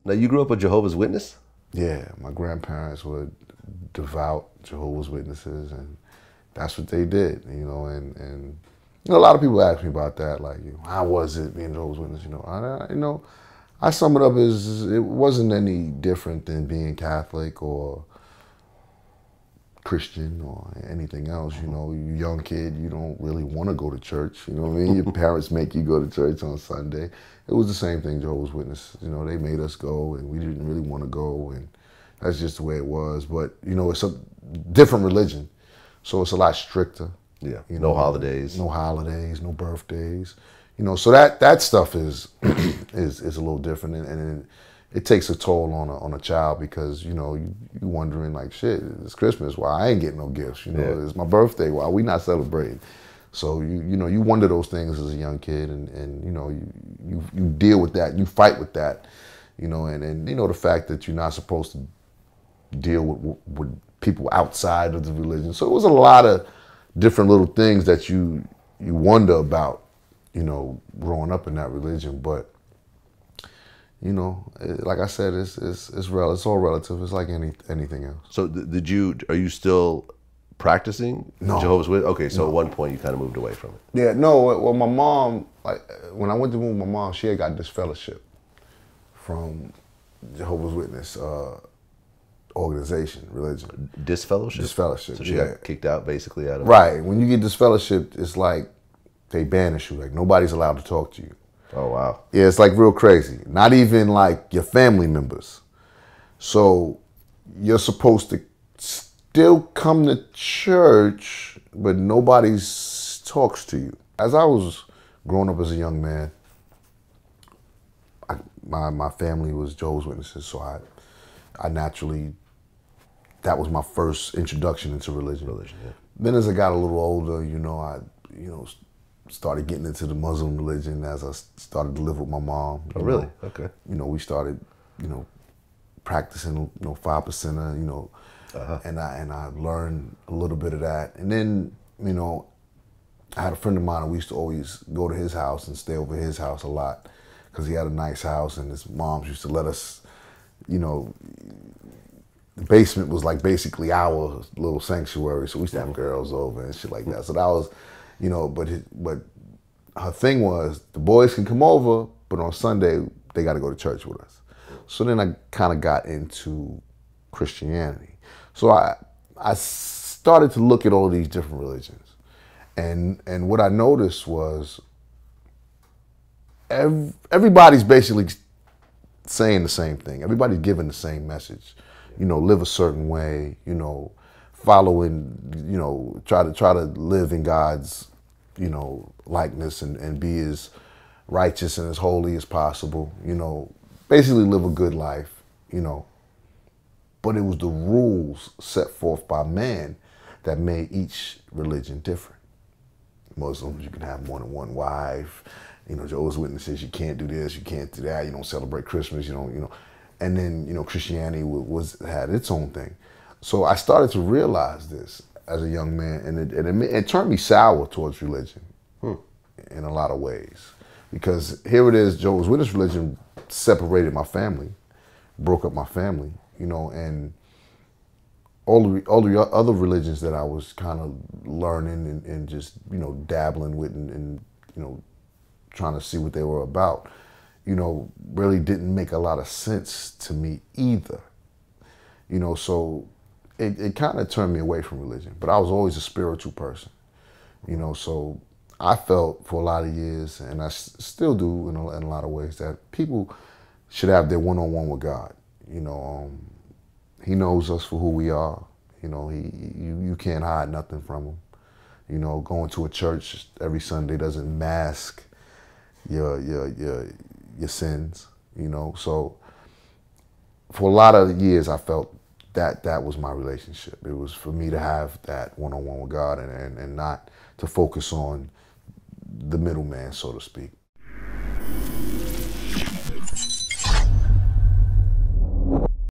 Now, you grew up a Jehovah's Witness? Yeah, my grandparents were devout Jehovah's Witnesses, and that's what they did, and a lot of people ask me about that, like, how was it being a Jehovah's Witness? I sum it up as it wasn't any different than being Catholic or Christian or anything else. You young kid, you don't really want to go to church. You know what I mean? Your parents make you go to church on Sunday. It was the same thing, Jehovah's Witness. They made us go, and we didn't really want to go, and that's just the way it was. But it's a different religion, so it's a lot stricter. Yeah. No holidays. No holidays. No birthdays. So that stuff is is a little different, and it takes a toll on a child, because you wondering, like, shit, it's Christmas, why I ain't getting no gifts? It's my birthday, why we not celebrating? So you wonder those things as a young kid, and you deal with that, you fight with that, and the fact that you're not supposed to deal with people outside of the religion. So it was a lot of different little things that you wonder about, growing up in that religion. But like I said, it's all relative. It's like anything else. So are you still practicing Jehovah's Witness? Okay, so at one point you kind of moved away from it. Yeah, no. Well, my mom, like, when I went to move with my mom, she had got disfellowshipped from Jehovah's Witness organization, religion. Disfellowship? Disfellowship. So she got kicked out, basically, out of Right. When you get disfellowshipped, it's like they banish you. Like, nobody's allowed to talk to you. Oh, wow. Yeah, it's like real crazy. Not even like your family members. So you're supposed to still come to church, but nobody talks to you. As I was growing up as a young man, my family was Jehovah's Witnesses, so I naturally, that was my first introduction into religion. Yeah. Then as I got a little older, I started getting into the Muslim religion as I started to live with my mom. Oh, really? Okay. We started, practicing, 5%er, and I learned a little bit of that. And then, I had a friend of mine, and we used to always go to his house and stay over his house a lot, because he had a nice house, and his moms used to let us, the basement was like basically our little sanctuary, so we used to have girls over and shit like that. So that was, but her thing was, the boys can come over, but on Sunday they got to go to church with us. So then I kind of got into Christianity. So I started to look at all of these different religions, and what I noticed was everybody's basically saying the same thing. Everybody's giving the same message. Live a certain way. Following. Try to live in God's, likeness, and be as righteous and as holy as possible. Basically live a good life. But it was the rules set forth by man that made each religion different. Muslims, you can have more than one wife. Jehovah's Witnesses, you can't do this, you can't do that. You don't celebrate Christmas. And then Christianity had its own thing. So I started to realize this as a young man, and it turned me sour towards religion in a lot of ways, because here it is, Jehovah's Witness religion separated my family, broke up my family, and all the other religions that I was kind of learning and just dabbling with and trying to see what they were about, really didn't make a lot of sense to me either. So it kind of turned me away from religion. But I was always a spiritual person, so I felt for a lot of years, and I still do in a lot of ways, that people should have their one-on-one with God. He knows us for who we are. You can't hide nothing from him. Going to a church every Sunday doesn't mask your sins. So for a lot of years, I felt that was my relationship. It was for me to have that one-on-one with God, and not to focus on the middleman, so to speak.